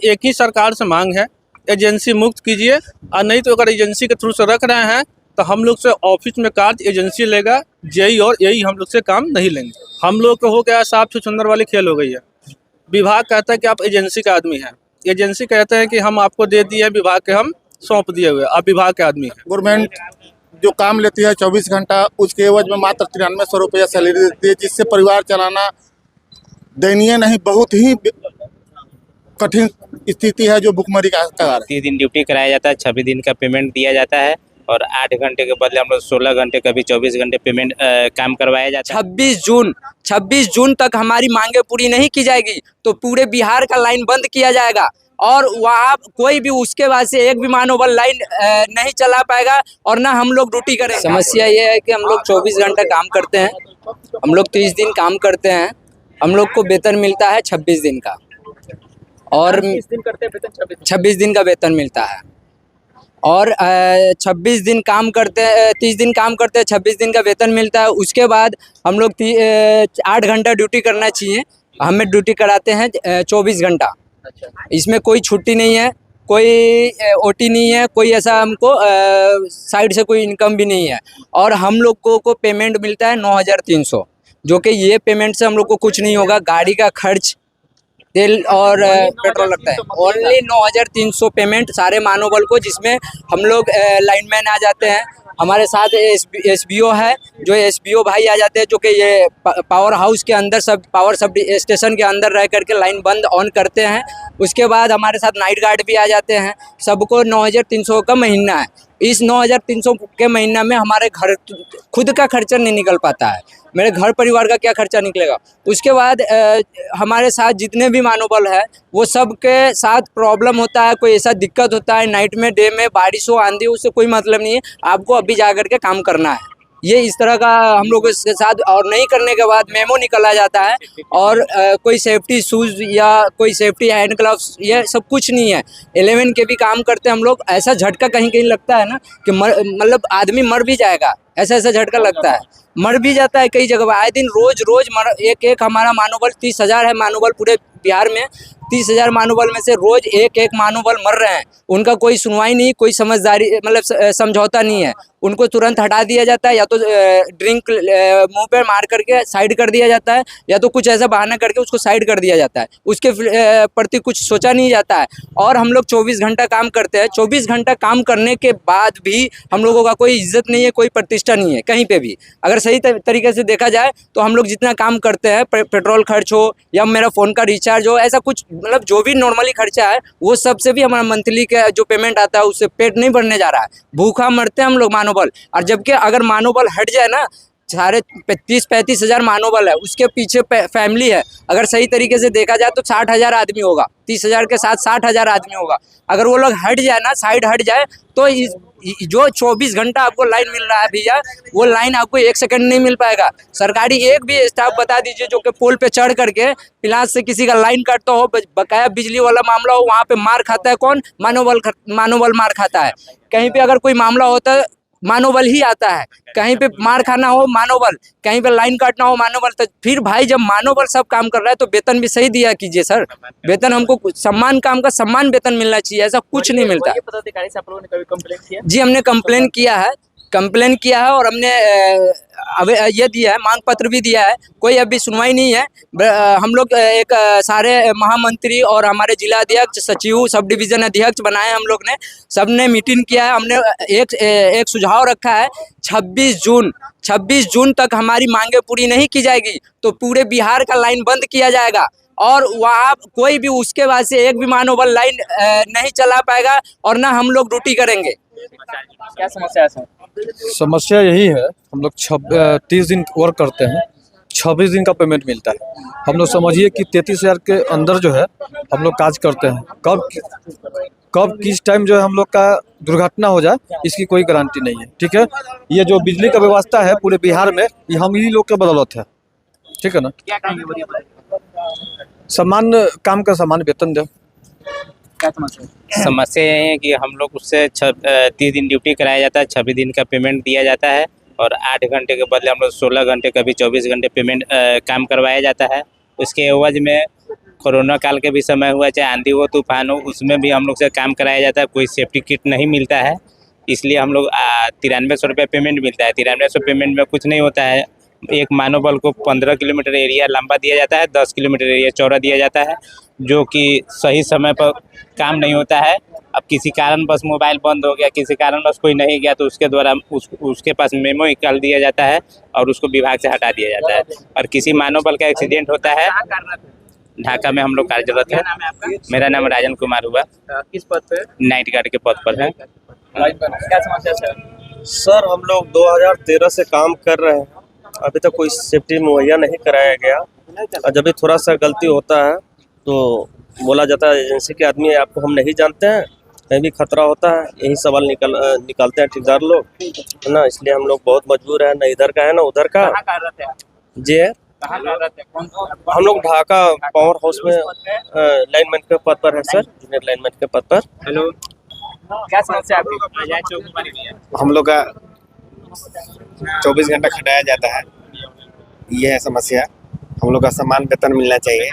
एक ही सरकार से मांग है, एजेंसी मुक्त कीजिए। और नहीं तो अगर एजेंसी के थ्रू से रख रहे हैं तो हम लोग से ऑफिस में कार्य एजेंसी लेगा, जेई और यही हम लोग से काम नहीं लेंगे। हम लोग को हो गया साफ छुछुंदर वाली खेल हो गई है। विभाग कहता है कि आप एजेंसी का आदमी हैं, एजेंसी कहते हैं कि हम आपको दे दिए, विभाग के हम सौंप दिए हुए, आप विभाग के आदमी हैं। गवर्नमेंट जो काम लेती है 24 घंटा, उसके एवज में मात्र 9300 रुपया सैलरी देती है, जिससे परिवार चलाना दयनीय नहीं, बहुत ही कठिन स्थिति है जो भुखमरी का कगार है। 30 दिन ड्यूटी कराया जाता है, 26 दिन का पेमेंट दिया जाता है और 8 घंटे के बदले हम लोग 16 घंटे कभी 24 घंटे पेमेंट काम करवाया जाता है। 26 जून तक हमारी मांगे पूरी नहीं की जाएगी तो पूरे बिहार का लाइन बंद किया जाएगा और वहाँ कोई भी उसके बाद से एक भी मानोबल लाइन नहीं चला पाएगा और ना हम लोग ड्यूटी करेंगे। समस्या ये है कि हम लोग 24 घंटा काम करते हैं, हम लोग 30 दिन काम करते हैं, हम लोग को वेतन मिलता है 26 दिन का और 26 दिन का वेतन मिलता है और 26 दिन काम करते हैं, 30 दिन काम करते हैं, 26 दिन का वेतन मिलता है। उसके बाद हम लोग 8 घंटा ड्यूटी करना चाहिए, हमें ड्यूटी कराते हैं 24 घंटा। इसमें कोई छुट्टी नहीं है, कोई ओटी नहीं है, कोई ऐसा हमको साइड से कोई इनकम भी नहीं है और हम लोग को पेमेंट मिलता है 9300, जो कि ये पेमेंट से हम लोग को कुछ नहीं होगा। गाड़ी का खर्च, तेल और पेट्रोल लगता है। ओनली 9300 पेमेंट सारे मानोबल को, जिसमें हम लोग लाइनमैन आ जाते हैं, हमारे साथ एसबीओ है, जो एसबीओ भाई आ जाते हैं, जो कि ये पावर हाउस के अंदर सब पावर सब स्टेशन के अंदर रह करके लाइन बंद ऑन करते हैं। उसके बाद हमारे साथ नाइट गार्ड भी आ जाते हैं। सबको 9300 का महीना है। इस 9300 के महीना में हमारे घर खुद का खर्चा नहीं निकल पाता है, मेरे घर परिवार का क्या खर्चा निकलेगा। उसके बाद हमारे साथ जितने भी मानोबल है वो सब के साथ प्रॉब्लम होता है, कोई ऐसा दिक्कत होता है, नाइट में डे में बारिश हो आंधी, उससे कोई मतलब नहीं है, आपको अभी जा कर के काम करना है। ये इस तरह का हम लोग इसके साथ, और नहीं करने के बाद मेमो निकला जाता है और कोई सेफ्टी शूज़ या कोई सेफ्टी हैंड ग्लव्स ये सब कुछ नहीं है। 11 के भी काम करते हम लोग, ऐसा झटका कहीं कहीं लगता है ना कि मतलब आदमी मर भी जाएगा, ऐसा झटका लगता है, मर भी जाता है कई जगह। आए दिन रोज एक हमारा मानोबल 30,000 है मानोबल पूरे बिहार में, 30,000 मानोबल में से रोज एक मानोबल मर रहे हैं। उनका कोई सुनवाई नहीं, कोई समझदारी मतलब समझौता नहीं है। उनको तुरंत हटा दिया जाता है, या तो ड्रिंक मुंह पे मार करके साइड कर दिया जाता है, या तो कुछ ऐसा बहाना करके उसको साइड कर दिया जाता है। उसके प्रति कुछ सोचा नहीं जाता है। और हम लोग 24 घंटा काम करते हैं, 24 घंटा काम करने के बाद भी हम लोगों का कोई इज्जत नहीं है, कोई प्रतिष्ठा नहीं है कहीं पे भी। अगर सही तरीके से देखा जाए तो हम लोग जितना काम करते हैं, पेट्रोल खर्च हो या मेरा फ़ोन का रिचार्ज हो, ऐसा कुछ मतलब जो भी नॉर्मली खर्चा है वो सबसे भी हमारा मंथली का जो पेमेंट आता है उससे पेट नहीं भरने जा रहा है। भूखा मरते हैं हम लोग मानोबल। और जबकि अगर मानोबल हट जाए ना, सारे 30-35 हज़ार मानोबल है, उसके पीछे फैमिली है, अगर सही तरीके से देखा जाए तो 60,000 आदमी होगा, 30,000 के साथ 60,000 आदमी होगा। अगर वो लोग हट जाए ना, साइड हट जाए, तो जो 24 घंटा आपको लाइन मिल रहा है भैया, वो लाइन आपको 1 सेकंड नहीं मिल पाएगा। सरकारी एक भी स्टाफ बता दीजिए जो कि पोल पे चढ़ करके पिलास से किसी का लाइन काटता हो, बकाया बिजली वाला मामला हो, वहाँ पे मार खाता है कौन? मानोबल मार खाता है। कहीं पे अगर कोई मामला होता है मानोबल ही आता है, कहीं पे मार खाना हो मानोबल, कहीं पे लाइन काटना हो मानोबल। तो फिर भाई जब मानोबल सब काम कर रहा है तो वेतन भी सही दिया कीजिए सर। वेतन हमको सम्मान, काम का सम्मान वेतन मिलना चाहिए, ऐसा कुछ नहीं मिलता। पदाधिकारी से आप लोगों ने कभी कंप्लेंट किया? जी हमने कंप्लेन किया है और हमने ये दिया है, मांग पत्र भी दिया है, कोई अभी सुनवाई नहीं है। हम लोग एक सारे महामंत्री और हमारे जिला अध्यक्ष, सचिव, सब डिवीज़न अध्यक्ष बनाए हम लोग ने, सब ने मीटिंग किया है। हमने एक सुझाव रखा है, 26 जून तक हमारी मांगे पूरी नहीं की जाएगी तो पूरे बिहार का लाइन बंद किया जाएगा और वहाँ कोई भी उसके बाद से एक भी मानोबल लाइन नहीं चला पाएगा और ना हम लोग ड्यूटी करेंगे। क्या समस्या है सर? समस्या यही है, हम लोग 30 दिन वर्क करते हैं, 26 दिन का पेमेंट मिलता है। हम लोग समझिए कि 33,000 के अंदर जो है हम लोग काज करते हैं। कब किस टाइम जो है हम लोग का दुर्घटना हो जाए इसकी कोई गारंटी नहीं है। ठीक है, ये जो बिजली का व्यवस्था है पूरे बिहार में, ये हम ही लोग के बदौलत है। ठीक है ना, क्या कहेंगे? समान काम का समान वेतन दे। क्या समस्या है? समस्या ये है कि हम लोग उससे 30 दिन ड्यूटी कराया जाता है, 26 दिन का पेमेंट दिया जाता है और 8 घंटे के बदले हम लोग 16 घंटे कभी 24 घंटे पेमेंट काम करवाया जाता है। उसके एवज में कोरोना काल के भी समय हुआ, चाहे आंधी हो तूफान हो, उसमें भी हम लोग से काम कराया जाता है। कोई सेफ्टी किट नहीं मिलता है, इसलिए हम लोग 9300 रुपये पेमेंट मिलता है। 9300 पेमेंट में कुछ नहीं होता है। एक मानवबल को 15 किलोमीटर एरिया लंबा दिया जाता है, 10 किलोमीटर एरिया चौड़ा दिया जाता है, जो कि सही समय पर काम नहीं होता है। अब किसी कारण बस मोबाइल बंद हो गया, किसी कारण बस कोई नहीं गया, तो उसके द्वारा उसके पास मेमो निकाल दिया जाता है और उसको विभाग से हटा दिया जाता है। और किसी मानवबल का एक्सीडेंट होता है, ढाका में हम लोग कार्यरत क्या है। नाम है आपका? मेरा नाम राजन कुमार हुआ, किस पद पे? नाइट गार्ड के पद पर है। क्या समस्या सर? सर हम लोग 2013 से काम कर रहे हैं, अभी तक कोई सेफ्टी मुहैया नहीं कराया गया। और जब भी थोड़ा सा गलती होता है तो बोला जाता है एजेंसी के आदमी आपको हम नहीं जानते हैं, कहीं भी खतरा होता है, यही सवाल निकालते हैं ठेकेदार लोग, है ना। इसलिए हम लोग बहुत मजबूर है, ना इधर का है ना उधर का। कहाँ कार्यरत है? जी है, कहाँ कार्यरत है? कौन हम लोग ढाका पावर हाउस में लाइनमैन के पद पर है सर, जूनियर लाइनमैन के पद पर। हेलो, क्या समस्या है आपकी? हम लोग का 24 घंटा खटाया जाता है, ये है समस्या। हम लोग का समान वेतन मिलना चाहिए,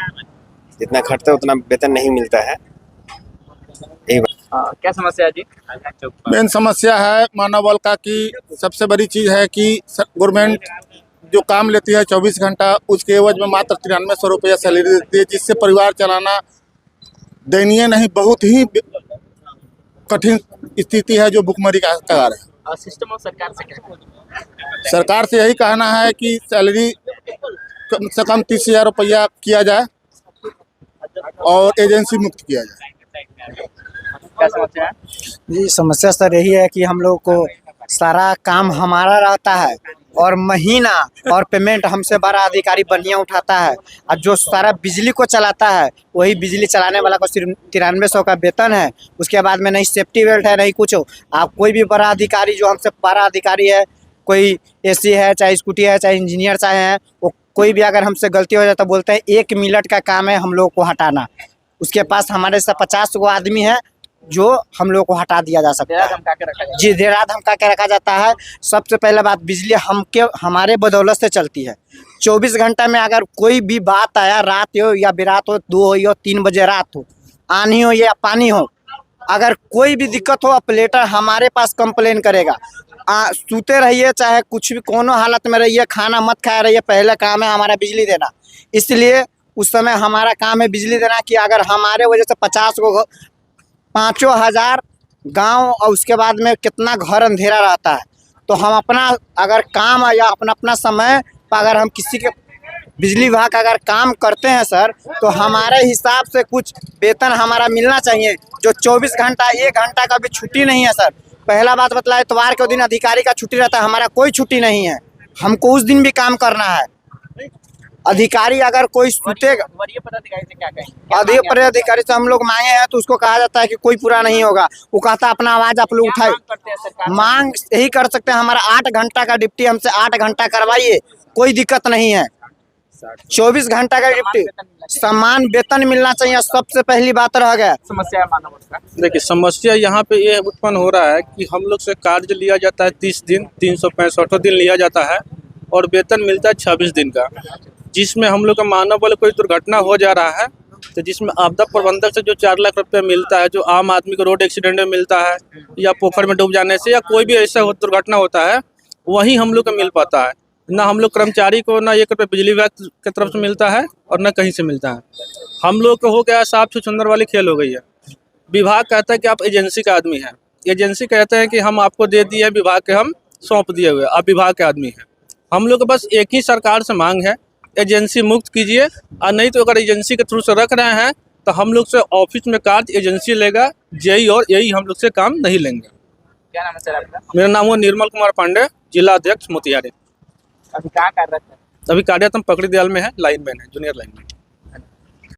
जितना खटते उतना वेतन नहीं मिलता है। क्या समस्या है जी? मेन समस्या है मानव बल का कि सबसे बड़ी चीज़ है कि गवर्नमेंट जो काम लेती है 24 घंटा, उसके एवज में मात्र 9300 रुपया सैलरी देती है, जिससे परिवार चलाना दयनीय नहीं बहुत ही कठिन स्थिति है जो भुखमरी का कगार है। सिस्टम और सरकार से क्या? सरकार से यही कहना है कि सैलरी कम से कम 30,000 रुपया किया जाए और एजेंसी मुक्त किया जाए। क्या समस्या है? जी समस्या सर यही है कि हम लोग को सारा काम हमारा रहता है और महीना और पेमेंट हमसे बड़ा अधिकारी बढ़िया उठाता है, और जो सारा बिजली को चलाता है वही बिजली चलाने वाला को सिर्फ 9300 का वेतन है। उसके बाद में नहीं सेफ्टी बेल्ट है, नहीं कुछ। आप कोई भी बड़ा अधिकारी जो हमसे बड़ा अधिकारी है, कोई एसी है, चाहे स्कूटी है, चाहे इंजीनियर चाहे हैं, वो कोई भी अगर हमसे गलती हो जाए तो बोलते हैं 1 मिनट का काम है हम लोग को हटाना। उसके पास हमारे से 50 गो आदमी है जो हम लोग को हटा दिया जा सकता है। धमका के रखा जाए? जी देर रात धमका के रखा जाता है। सबसे पहले बात, बिजली हमारे बदौलत से चलती है। 24 घंटा में अगर कोई भी बात आया, रात हो या बिरात हो, 2 हो या 3 बजे रात हो, आनी हो या पानी हो, अगर कोई भी दिक्कत हो ऑपरेटर हमारे पास कंप्लेन करेगा। सूते रहिए चाहे कुछ भी कोनो हालत में रहिए, खाना मत खाए रहिए, पहले काम है हमारा बिजली देना। इसलिए उस समय हमारा काम है बिजली देना कि अगर हमारे वजह से 50 गो 5,000 गांव और उसके बाद में कितना घर अंधेरा रहता है, तो हम अपना अगर काम या अपना समय पर अगर हम किसी के बिजली विभाग का अगर काम करते हैं सर, तो हमारे हिसाब से कुछ वेतन हमारा मिलना चाहिए। जो 24 घंटा 1 घंटा का भी छुट्टी नहीं है सर। पहला बात बतलाए, इतवार के दिन अधिकारी का छुट्टी रहता है, हमारा कोई छुट्टी नहीं है, हमको उस दिन भी काम करना है। अधिकारी अगर कोई सूतेगा, वरीय पदाधिकारी से क्या कहेंगे? अधिक पदाधिकारी से हम लोग मांगे हैं तो उसको कहा जाता है कि कोई पूरा नहीं होगा। वो कहता है अपना आवाज आप लोग उठाए। करते हैं सरकार? मांग यही कर सकते हैं, हमारा 8 घंटा का ड्यूटी हमसे 8 घंटा करवाइए, कोई दिक्कत नहीं है। 24 घंटा का ड्यूटी, समान वेतन मिलना चाहिए, सबसे पहली बात रह गया। समस्या है मानव बल का? देखिए समस्या यहाँ पे ये उत्पन्न हो रहा है कि हम लोग से कार्य लिया जाता है 30 दिन, 365 दिन लिया जाता है और वेतन मिलता है 26 दिन का, जिसमें हम लोग का मानव बल कोई दुर्घटना हो जा रहा है तो जिसमें आपदा प्रबंधक से जो 4 लाख रुपया मिलता है, जो आम आदमी को रोड एक्सीडेंट में मिलता है या पोखर में डूब जाने से या कोई भी ऐसा दुर्घटना होता है, वही हम लोग को मिल पाता है। ना हम लोग कर्मचारी को ना 1 रुपये बिजली विभाग की तरफ से मिलता है और ना कहीं से मिलता है। हम लोग को हो गया साफ सुंदर वाली खेल हो गई है। विभाग कहता है कि आप एजेंसी का आदमी हैं, एजेंसी कहते हैं कि हम आपको दे दिए, विभाग के हम सौंप दिए हुए, आप विभाग के आदमी हैं। हम लोग को बस एक ही सरकार से मांग है, एजेंसी मुक्त कीजिए, और नहीं तो अगर एजेंसी के थ्रू से रख रहे हैं तो हम लोग से ऑफिस में कार्य एजेंसी लेगा, जेई और यही हम लोग से काम नहीं लेंगे। क्या नाम है सर आपका? मेरा नाम हुआ निर्मल कुमार पांडे, जिला अध्यक्ष मोतिहारी। अभी कहाँ कार्यरत है? अभी कार्यरत हम पकड़ी दयाल में है, लाइनमैन है, जूनियर लाइनमैन।